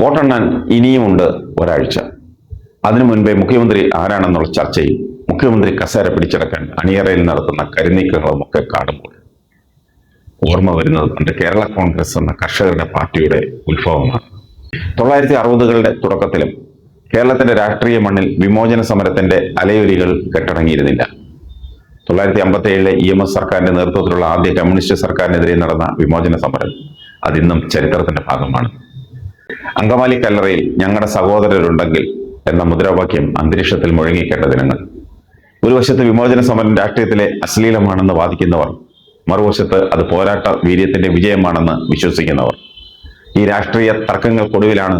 വോട്ടെണ്ണാൻ ഇനിയുമുണ്ട് ഒരാഴ്ച. അതിനു മുൻപേ മുഖ്യമന്ത്രി ആരാണെന്നുള്ള ചർച്ചയും മുഖ്യമന്ത്രി കസേര പിടിച്ചടക്കാൻ അണിയറയിൽ നടത്തുന്ന കരുനീക്കങ്ങളും ഒക്കെ കാണുമ്പോൾ ഓർമ്മ വരുന്നത് പണ്ട് കേരള കോൺഗ്രസ് എന്ന കർഷകരുടെ പാർട്ടിയുടെ ഉത്ഭവമാണ്. 1960കളുടെ തുടക്കത്തിലും കേരളത്തിന്റെ രാഷ്ട്രീയ മണ്ണിൽ വിമോചന സമരത്തിന്റെ അലയൊലികൾ കെട്ടടങ്ങിയിരുന്നില്ല. 1957 EMS സർക്കാരിന്റെ നേതൃത്വത്തിലുള്ള ആദ്യ കമ്മ്യൂണിസ്റ്റ് സർക്കാരിനെതിരെ നടന്ന വിമോചന സമരം അതിന്നും ചരിത്രത്തിന്റെ ഭാഗമാണ്. അങ്കമാലി കല്ലറയിൽ ഞങ്ങളുടെ സഹോദരരുണ്ടെങ്കിൽ എന്ന മുദ്രാവാക്യം അന്തരീക്ഷത്തിൽ മുഴങ്ങിക്കേട്ട ദിനങ്ങൾ. ഒരു വശത്ത് വിമോചന സമരം രാഷ്ട്രീയത്തിലെ അശ്ലീലമാണെന്ന് വാദിക്കുന്നവർ, മറുവശത്ത് അത് പോരാട്ട വീര്യത്തിന്റെ വിജയമാണെന്ന് വിശ്വസിക്കുന്നവർ. ഈ രാഷ്ട്രീയ തർക്കങ്ങൾക്കൊടുവിലാണ്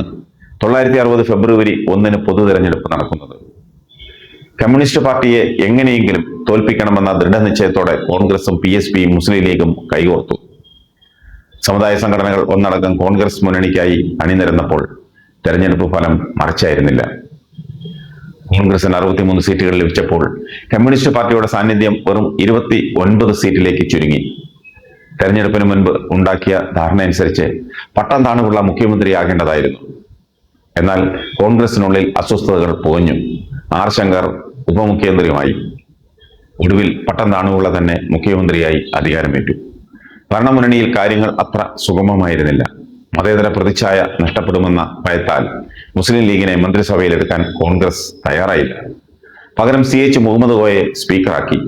1960 ഫെബ്രുവരി 1 പൊതു തെരഞ്ഞെടുപ്പ് നടക്കുന്നത്. കമ്മ്യൂണിസ്റ്റ് പാർട്ടിയെ എങ്ങനെയെങ്കിലും തോൽപ്പിക്കണമെന്ന ദൃഢനിശ്ചയത്തോടെ കോൺഗ്രസും PSPയും മുസ്ലിം ലീഗും കൈകോർത്തു. സമുദായ സംഘടനകൾ ഒന്നടങ്കം കോൺഗ്രസ് മുന്നണിക്കായി അണിനിരന്നപ്പോൾ തെരഞ്ഞെടുപ്പ് ഫലം മറിച്ചായിരുന്നില്ല. കോൺഗ്രസിന് 63 സീറ്റുകൾ ലഭിച്ചപ്പോൾ കമ്മ്യൂണിസ്റ്റ് പാർട്ടിയുടെ സാന്നിധ്യം വെറും 29 സീറ്റിലേക്ക് ചുരുങ്ങി. തെരഞ്ഞെടുപ്പിന് മുൻപ് ഉണ്ടാക്കിയ ധാരണയനുസരിച്ച് പട്ടം താണുപിള്ള മുഖ്യമന്ത്രിയാകേണ്ടതായിരുന്നു. എന്നാൽ കോൺഗ്രസിനുള്ളിൽ അസ്വസ്ഥതകൾ പുകഞ്ഞു. ആർ ശങ്കർ ഉപമുഖ്യമന്ത്രിയുമായി. ഒടുവിൽ പട്ടം താണുപിള്ള തന്നെ മുഖ്യമന്ത്രിയായി അധികാരമേറ്റു. ഭരണമുന്നണിയിൽ കാര്യങ്ങൾ അത്ര സുഗമമായിരുന്നില്ല. മതേതര പ്രതിച്ഛായ നഷ്ടപ്പെടുമെന്ന ഭയത്താൽ മുസ്ലിം ലീഗിനെ മന്ത്രിസഭയിലെടുക്കാൻ കോൺഗ്രസ് തയ്യാറായില്ല. പകരം CH മുഹമ്മദ് കോയെ സ്പീക്കറാക്കി.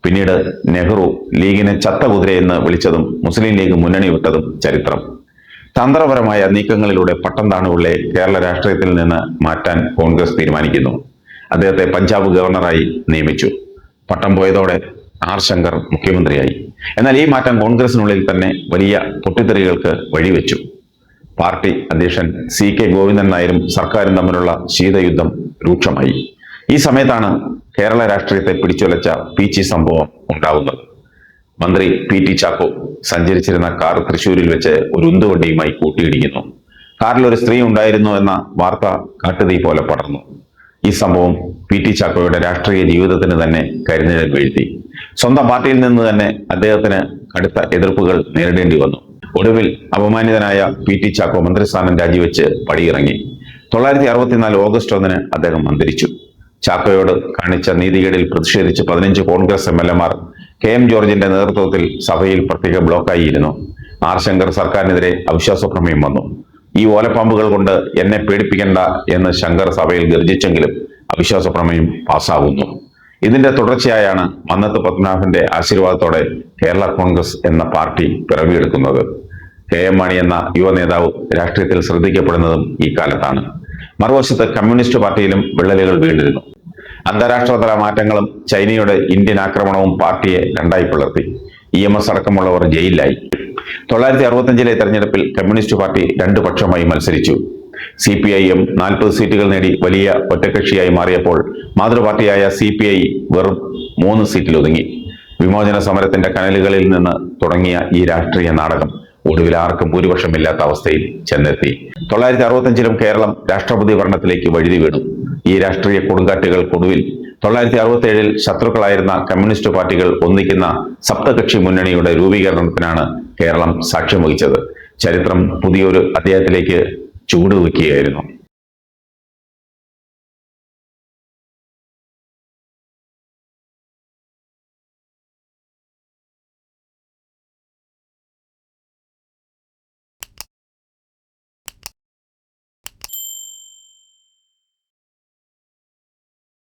പിന്നീട് നെഹ്റു ലീഗിനെ ചത്ത കുതിരയെന്ന് വിളിച്ചതും മുസ്ലിം ലീഗ് മുന്നണി വിട്ടതും ചരിത്രം. തന്ത്രപരമായ നീക്കങ്ങളിലൂടെ പട്ടം താണുപിള്ളയെ കേരള രാഷ്ട്രീയത്തിൽ നിന്ന് മാറ്റാൻ കോൺഗ്രസ് തീരുമാനിക്കുന്നു. അദ്ദേഹത്തെ പഞ്ചാബ് ഗവർണറായി നിയമിച്ചു. പട്ടം പോയതോടെ ആർ ശങ്കർ മുഖ്യമന്ത്രിയായി. എന്നാൽ ഈ മാറ്റം കോൺഗ്രസിനുള്ളിൽ തന്നെ വലിയ പൊട്ടിത്തെറികൾക്ക് വഴിവെച്ചു. പാർട്ടി അധ്യക്ഷൻ CK ഗോവിന്ദൻ നായരും സർക്കാരും തമ്മിലുള്ള ശീതയുദ്ധം രൂക്ഷമായി. ഈ സമയത്താണ് കേരള രാഷ്ട്രീയത്തെ പിടിച്ചുലച്ച പീച്ചി സംഭവം ഉണ്ടാവുന്നത്. മന്ത്രി PT ചാക്കോ സഞ്ചരിച്ചിരുന്ന കാർ തൃശ്ശൂരിൽ വെച്ച് ഒരു ഉന്തുവണ്ടിയുമായി കൂട്ടിയിടിക്കുന്നു. കാറിൽ ഒരു സ്ത്രീ ഉണ്ടായിരുന്നു എന്ന വാർത്ത കാട്ടുതീ പോലെ പടർന്നു. ഈ സംഭവം PT ചാക്കോയുടെ രാഷ്ട്രീയ ജീവിതത്തിന് തന്നെ കരിനിഴൽ വീഴ്ത്തി. സ്വന്തം പാർട്ടിയിൽ നിന്ന് തന്നെ അദ്ദേഹത്തിന് കടുത്ത എതിർപ്പുകൾ നേരിടേണ്ടി വന്നു. ഒടുവിൽ അപമാനിതനായ PT ചാക്കോ മന്ത്രിസ്ഥാനം രാജിവെച്ച് പടിയിറങ്ങി. 1964 ഓഗസ്റ്റ് 1 അദ്ദേഹം അന്തരിച്ചു. ചാക്കോയോട് കാണിച്ച നീതികേടിൽ പ്രതിഷേധിച്ച് 15 കോൺഗ്രസ് MLA-മാർ KM ജോർജിന്റെ നേതൃത്വത്തിൽ സഭയിൽ പ്രത്യേക ബ്ലോക്കായിരുന്നു. ആർ ശങ്കർ സർക്കാരിനെതിരെ അവിശ്വാസ പ്രമേയം വന്നു. ഈ ഓലപ്പാമ്പുകൾ കൊണ്ട് എന്നെ പേടിപ്പിക്കണ്ട എന്ന് ശങ്കർ സഭയിൽ ഗർജിച്ചെങ്കിലും അവിശ്വാസ പ്രമേയം പാസ്സാകുന്നു. ഇതിന്റെ തുടർച്ചയായാണ് മന്നത്ത് പത്മനാഭന്റെ ആശീർവാദത്തോടെ കേരള കോൺഗ്രസ് എന്ന പാർട്ടി പിറവിയെടുക്കുന്നത്. KM മാണി എന്ന യുവ നേതാവ് രാഷ്ട്രീയത്തിൽ ശ്രദ്ധിക്കപ്പെടുന്നതും ഈ കാലത്താണ്. മറുവശത്ത് കമ്മ്യൂണിസ്റ്റ് പാർട്ടിയിലും വിള്ളലുകൾ വീണിരുന്നു. അന്താരാഷ്ട്ര തല മാറ്റങ്ങളും ചൈനയുടെ ഇന്ത്യൻ ആക്രമണവും പാർട്ടിയെ രണ്ടായി പിളർത്തി. EMS അടക്കമുള്ളവർ ജയിലിലായി. 1965 തെരഞ്ഞെടുപ്പിൽ കമ്മ്യൂണിസ്റ്റ് പാർട്ടി 2 പക്ഷമായി മത്സരിച്ചു. CPIM 40 സീറ്റുകൾ നേടി വലിയ ഒറ്റക്കക്ഷിയായി മാറിയപ്പോൾ മാതൃപാർട്ടിയായ CPI വെറും 3 സീറ്റിൽ ഒതുങ്ങി. വിമോചന സമരത്തിന്റെ കനലുകളിൽ നിന്ന് തുടങ്ങിയ ഈ രാഷ്ട്രീയ നാടകം ഒടുവിൽ ആർക്കും ഭൂരിപക്ഷമില്ലാത്ത അവസ്ഥയിൽ ചെന്നെത്തി. 1965 കേരളം രാഷ്ട്രപതി ഭരണത്തിലേക്ക് വഴുതി വീണു. ഈ രാഷ്ട്രീയ കൊടുങ്കാറ്റുകൾക്കൊടുവിൽ 1967 ശത്രുക്കളായിരുന്ന കമ്മ്യൂണിസ്റ്റ് പാർട്ടികൾ ഒന്നിക്കുന്ന സപ്തകക്ഷി മുന്നണിയുടെ രൂപീകരണത്തിനാണ് കേരളം സാക്ഷ്യം വഹിച്ചത്. ചരിത്രം പുതിയൊരു അധ്യായത്തിലേക്ക് ചുവടുവെക്കുകയായിരുന്നു.